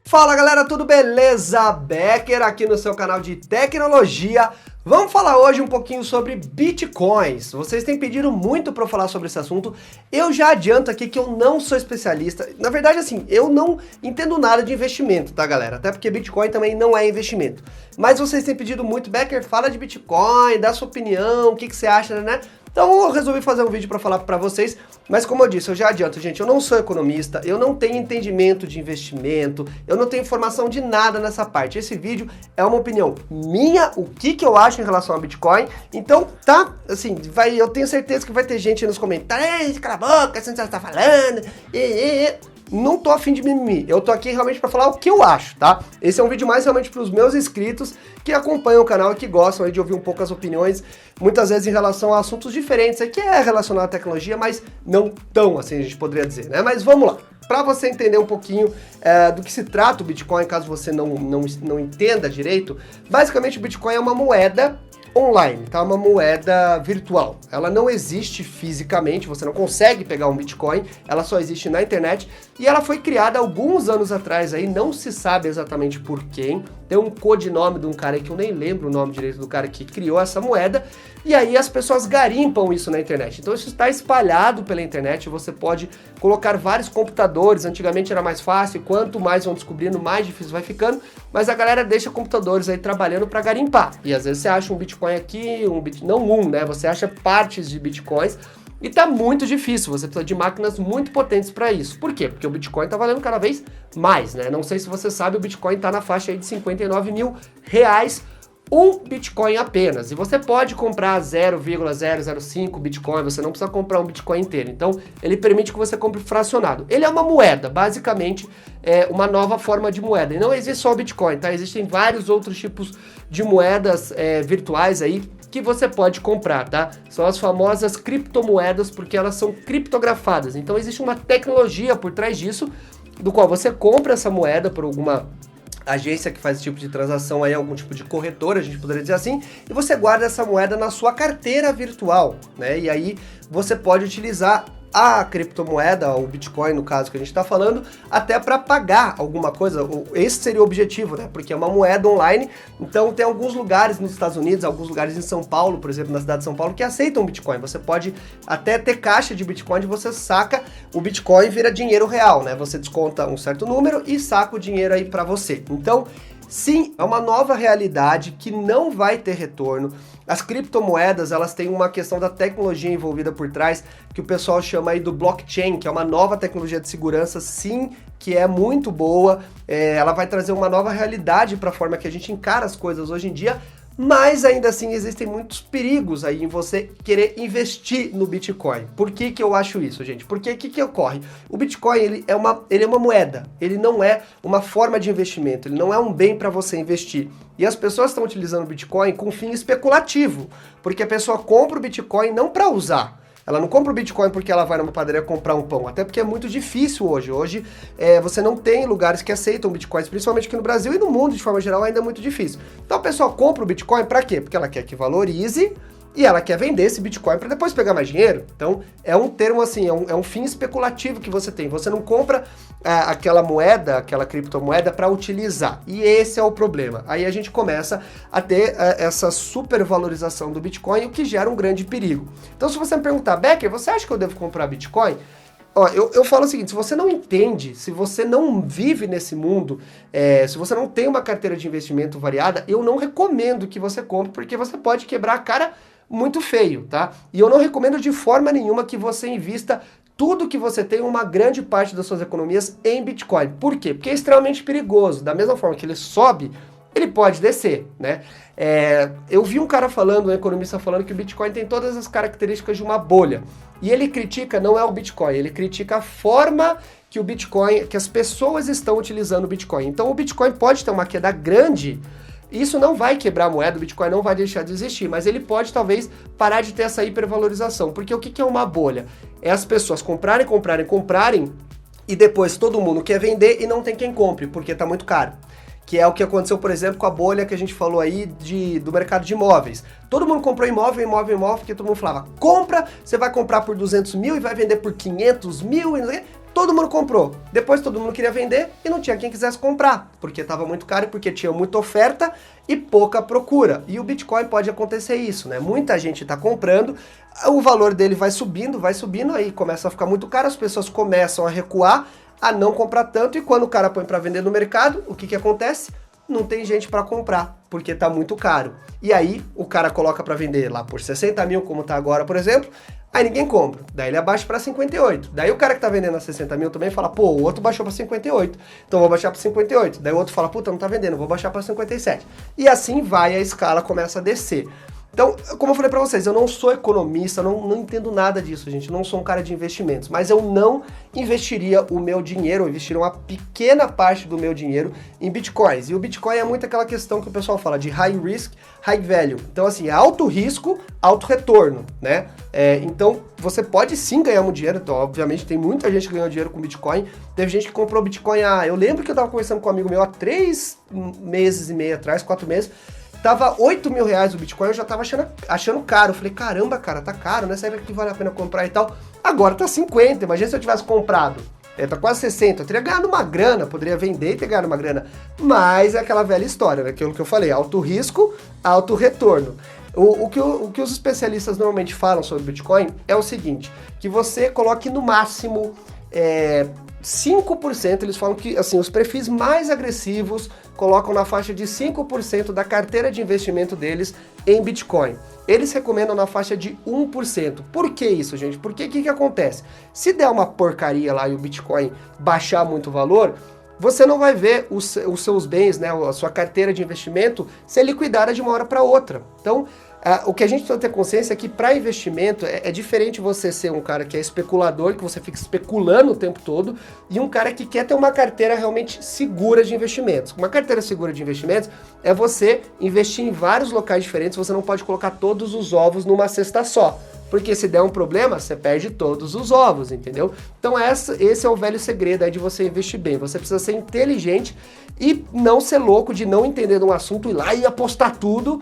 Fala galera, tudo beleza? Becker aqui no seu canal de tecnologia. Vamos falar hoje um pouquinho sobre bitcoins. Vocês têm pedido muito para eu falar sobre esse assunto. Eu já adianto aqui que eu não sou especialista. Na verdade, assim, eu não entendo nada de investimento, tá galera? Até porque bitcoin também não é investimento. Mas vocês têm pedido muito, Becker, fala de bitcoin, dá sua opinião, o que você acha, né? Então eu resolvi fazer um vídeo para falar para vocês, mas como eu disse, eu já adianto, gente, eu não sou economista, eu não tenho entendimento de investimento, eu não tenho informação de nada nessa parte. Esse vídeo é uma opinião minha, o que eu acho em relação a Bitcoin. Então, tá, assim, eu tenho certeza que vai ter gente aí nos comentários, cala a boca, você não tá falando, Não tô afim de mimimi, eu tô aqui realmente pra falar o que eu acho, tá? Esse é um vídeo mais realmente pros meus inscritos que acompanham o canal e que gostam aí de ouvir um pouco as opiniões, muitas vezes em relação a assuntos diferentes, que é relacionado à tecnologia, mas não tão assim a gente poderia dizer, né? Mas vamos lá, pra você entender um pouquinho do que se trata o Bitcoin, caso você não entenda direito, basicamente o Bitcoin é uma moeda online, tá? Uma moeda virtual. Ela não existe fisicamente, você não consegue pegar um Bitcoin, ela só existe na internet e ela foi criada alguns anos atrás aí, não se sabe exatamente por quem. Tem um codinome de um cara aí que eu nem lembro o nome direito do cara que criou essa moeda, e aí as pessoas garimpam isso na internet. Então isso está espalhado pela internet, você pode colocar vários computadores, antigamente era mais fácil, quanto mais vão descobrindo, mais difícil vai ficando, mas a galera deixa computadores aí trabalhando para garimpar. E às vezes você acha um Bitcoin aqui, né? Você acha partes de Bitcoins, e tá muito difícil, você precisa de máquinas muito potentes para isso. Por quê? Porque o Bitcoin tá valendo cada vez mais, né? Não sei se você sabe, o Bitcoin tá na faixa aí de R$59 mil, um Bitcoin apenas. E você pode comprar 0,005 Bitcoin, você não precisa comprar um Bitcoin inteiro. Então, ele permite que você compre fracionado. Ele é uma moeda, basicamente, é uma nova forma de moeda. E não existe só o Bitcoin, tá? Existem vários outros tipos de moedas virtuais aí que você pode comprar, tá? São as famosas criptomoedas, porque elas são criptografadas. Então existe uma tecnologia por trás disso, do qual você compra essa moeda por alguma agência que faz esse tipo de transação aí, algum tipo de corretora, a gente poderia dizer assim, e você guarda essa moeda na sua carteira virtual, né? E aí você pode utilizar a criptomoeda, o Bitcoin no caso que a gente está falando, até para pagar alguma coisa. Esse seria o objetivo, né? Porque é uma moeda online, então tem alguns lugares nos Estados Unidos, alguns lugares em São Paulo, por exemplo, na cidade de São Paulo, que aceitam Bitcoin. Você pode até ter caixa de Bitcoin, onde você saca o Bitcoin e vira dinheiro real, né? Você desconta um certo número e saca o dinheiro aí para você. Então, sim, é uma nova realidade que não vai ter retorno. As criptomoedas, elas têm uma questão da tecnologia envolvida por trás, que o pessoal chama aí do blockchain, que é uma nova tecnologia de segurança, sim, que é muito boa. Ela vai trazer uma nova realidade para a forma que a gente encara as coisas hoje em dia, mas ainda assim existem muitos perigos aí em você querer investir no Bitcoin. Por que eu acho isso, gente? Porque o que ocorre? O Bitcoin ele é uma moeda, ele não é uma forma de investimento, ele não é um bem para você investir. E as pessoas estão utilizando o Bitcoin com fim especulativo, porque a pessoa compra o Bitcoin não para usar. Ela não compra o Bitcoin porque ela vai numa padaria comprar um pão, até porque é muito difícil hoje. Hoje você não tem lugares que aceitam Bitcoins, principalmente aqui no Brasil e no mundo de forma geral ainda é muito difícil. Então a pessoa compra o Bitcoin para quê? Porque ela quer que valorize e ela quer vender esse Bitcoin para depois pegar mais dinheiro. Então é um termo assim, é um fim especulativo que você tem. Você não compra aquela moeda, aquela criptomoeda para utilizar. E esse é o problema. Aí a gente começa a ter essa supervalorização do Bitcoin, o que gera um grande perigo. Então se você me perguntar, Becker, você acha que eu devo comprar Bitcoin? Ó, eu falo o seguinte, se você não entende, se você não vive nesse mundo, se você não tem uma carteira de investimento variada, eu não recomendo que você compre, porque você pode quebrar a cara muito feio, tá? E eu não recomendo de forma nenhuma que você invista tudo que você tem, uma grande parte das suas economias em Bitcoin. Por quê? Porque é extremamente perigoso. Da mesma forma que ele sobe, ele pode descer, né? Eu vi um cara falando, um economista falando que o Bitcoin tem todas as características de uma bolha. E ele critica, não é o Bitcoin, ele critica a forma que o Bitcoin, que as pessoas estão utilizando o Bitcoin. Então o Bitcoin pode ter uma queda grande. Isso não vai quebrar a moeda, o Bitcoin não vai deixar de existir, mas ele pode talvez parar de ter essa hipervalorização. Porque o que é uma bolha? É as pessoas comprarem e depois todo mundo quer vender e não tem quem compre, porque está muito caro. Que é o que aconteceu, por exemplo, com a bolha que a gente falou aí do mercado de imóveis. Todo mundo comprou imóvel, porque todo mundo falava, compra, você vai comprar por 200 mil e vai vender por 500 mil, e não sei o quê. todo mundo comprou. Depois todo mundo queria vender e não tinha quem quisesse comprar, porque estava muito caro e porque tinha muita oferta e pouca procura. E o Bitcoin pode acontecer isso, né? Muita gente está comprando, o valor dele vai subindo, aí começa a ficar muito caro, as pessoas começam a recuar, a não comprar tanto, e quando o cara põe para vender no mercado, o que acontece? Não tem gente para comprar, porque tá muito caro. E aí o cara coloca para vender lá por 60 mil, como tá agora, por exemplo, aí ninguém compra. Daí ele abaixa para 58. Daí o cara que tá vendendo a 60 mil também fala, pô, o outro baixou para 58, então vou baixar para 58. Daí o outro fala, puta, não tá vendendo, vou baixar para 57. E assim vai, a escala começa a descer. Então, como eu falei pra vocês, eu não sou economista, não entendo nada disso, gente, não sou um cara de investimentos, mas eu não investiria o meu dinheiro, eu investiria uma pequena parte do meu dinheiro em bitcoins. E o Bitcoin é muito aquela questão que o pessoal fala de high risk, high value. Então, assim, é alto risco, alto retorno, né? Então, você pode sim ganhar um dinheiro, então, obviamente, tem muita gente que ganhou dinheiro com Bitcoin. Teve gente que comprou Bitcoin, eu lembro que eu tava conversando com um amigo meu há 3 meses e meio atrás, 4 meses, tava 8 mil reais o Bitcoin, eu já tava achando caro. Eu falei, caramba, cara, tá caro, né? Será que vale a pena comprar e tal? Agora tá 50, imagina se eu tivesse comprado. Tá quase 60, eu teria ganhado uma grana, poderia vender e ter ganhado uma grana. Mas é aquela velha história, né? Aquilo que eu falei, alto risco, alto retorno. O que os especialistas normalmente falam sobre Bitcoin é o seguinte, que você coloque no máximo 5%, eles falam que assim, os perfis mais agressivos colocam na faixa de 5% da carteira de investimento deles em Bitcoin. Eles recomendam na faixa de 1%. Por que isso, gente? Porque o que acontece? Se der uma porcaria lá e o Bitcoin baixar muito o valor, você não vai ver os seus bens, né, a sua carteira de investimento ser liquidada de uma hora para outra. Então, o que a gente precisa ter consciência é que para investimento é diferente você ser um cara que é especulador, que você fica especulando o tempo todo, e um cara que quer ter uma carteira realmente segura de investimentos. Uma carteira segura de investimentos é você investir em vários locais diferentes, você não pode colocar todos os ovos numa cesta só. Porque se der um problema, você perde todos os ovos, entendeu? Então esse é o velho segredo aí de você investir bem. Você precisa ser inteligente e não ser louco de não entender de um assunto, ir lá e apostar tudo,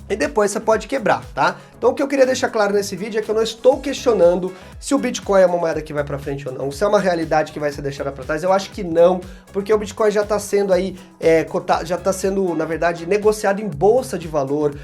e depois você pode quebrar, tá? Então o que eu queria deixar claro nesse vídeo é que eu não estou questionando se o Bitcoin é uma moeda que vai para frente ou não, se é uma realidade que vai ser deixada para trás. Eu acho que não, porque o Bitcoin já está sendo aí, já está sendo, na verdade, negociado em bolsa de valor.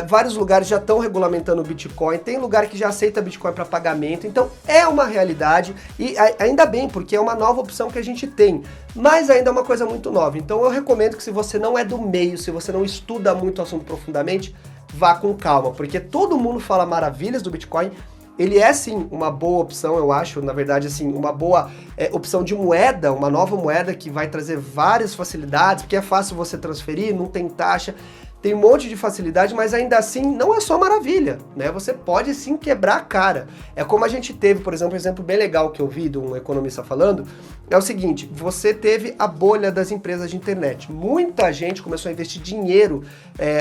Vários lugares já estão regulamentando o Bitcoin, tem lugar que já aceita Bitcoin para pagamento, então é uma realidade e ainda bem, porque é uma nova opção que a gente tem, mas ainda é uma coisa muito nova. Então eu recomendo que se você não é do meio, se você não estuda muito o assunto profundamente, vá com calma, porque todo mundo fala maravilhas do Bitcoin. Ele é sim uma boa opção, eu acho, na verdade, assim, uma boa opção de moeda, uma nova moeda que vai trazer várias facilidades, porque é fácil você transferir, não tem taxa, tem um monte de facilidade, mas ainda assim não é só maravilha, né? Você pode sim quebrar a cara. É como a gente teve, por exemplo, um exemplo bem legal que eu vi de um economista falando, é o seguinte, você teve a bolha das empresas de internet. Muita gente começou a investir dinheiro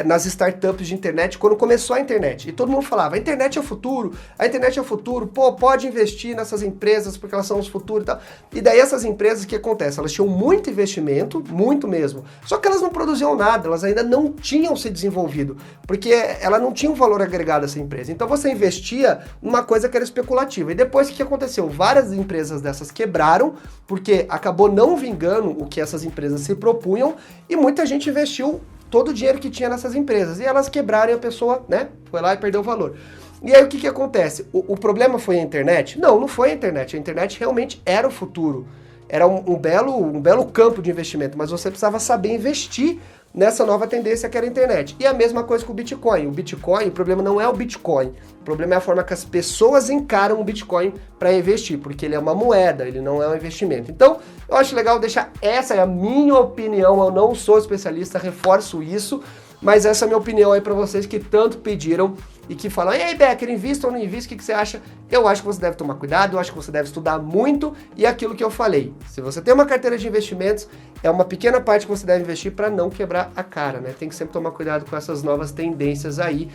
nas startups de internet quando começou a internet. E todo mundo falava, a internet é o futuro, pô, pode investir nessas empresas porque elas são os futuros e tal. E daí essas empresas, o que acontece? Elas tinham muito investimento, muito mesmo, só que elas não produziam nada, elas ainda não tinham se desenvolvido, porque ela não tinha um valor agregado essa empresa. Então você investia numa coisa que era especulativa. E depois o que aconteceu? Várias empresas dessas quebraram, porque acabou não vingando o que essas empresas se propunham e muita gente investiu todo o dinheiro que tinha nessas empresas. E elas quebraram e a pessoa, né, foi lá e perdeu o valor. E aí o que acontece? O problema foi a internet? Não foi a internet. A internet realmente era o futuro. Era um belo campo de investimento, mas você precisava saber investir nessa nova tendência que era a internet. E a mesma coisa com o Bitcoin. O problema não é o Bitcoin, o problema é a forma que as pessoas encaram o Bitcoin para investir, porque ele é uma moeda, ele não é um investimento. Então, eu acho legal deixar, essa é a minha opinião, eu não sou especialista, reforço isso, mas essa é a minha opinião aí para vocês que tanto pediram e que falam, e aí Becker, invista ou não invista, o que você acha? Eu acho que você deve tomar cuidado, eu acho que você deve estudar muito e aquilo que eu falei, se você tem uma carteira de investimentos, é uma pequena parte que você deve investir para não quebrar a cara, né? Tem que sempre tomar cuidado com essas novas tendências aí,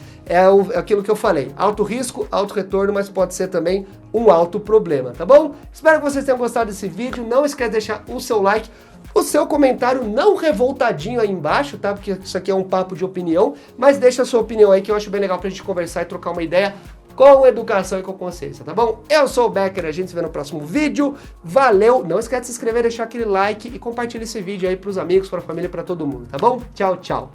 aquilo que eu falei, alto risco, alto retorno, mas pode ser também um alto problema, tá bom? Espero que vocês tenham gostado desse vídeo, não esquece de deixar o seu like, o seu comentário não revoltadinho aí embaixo, tá? Porque isso aqui é um papo de opinião, mas deixa a sua opinião aí que eu acho bem legal pra gente conversar e trocar uma ideia. com educação e com consciência, tá bom? Eu sou o Becker, a gente se vê no próximo vídeo. Valeu! Não esquece de se inscrever, deixar aquele like e compartilhar esse vídeo aí pros amigos, pra família, pra todo mundo, tá bom? Tchau, tchau!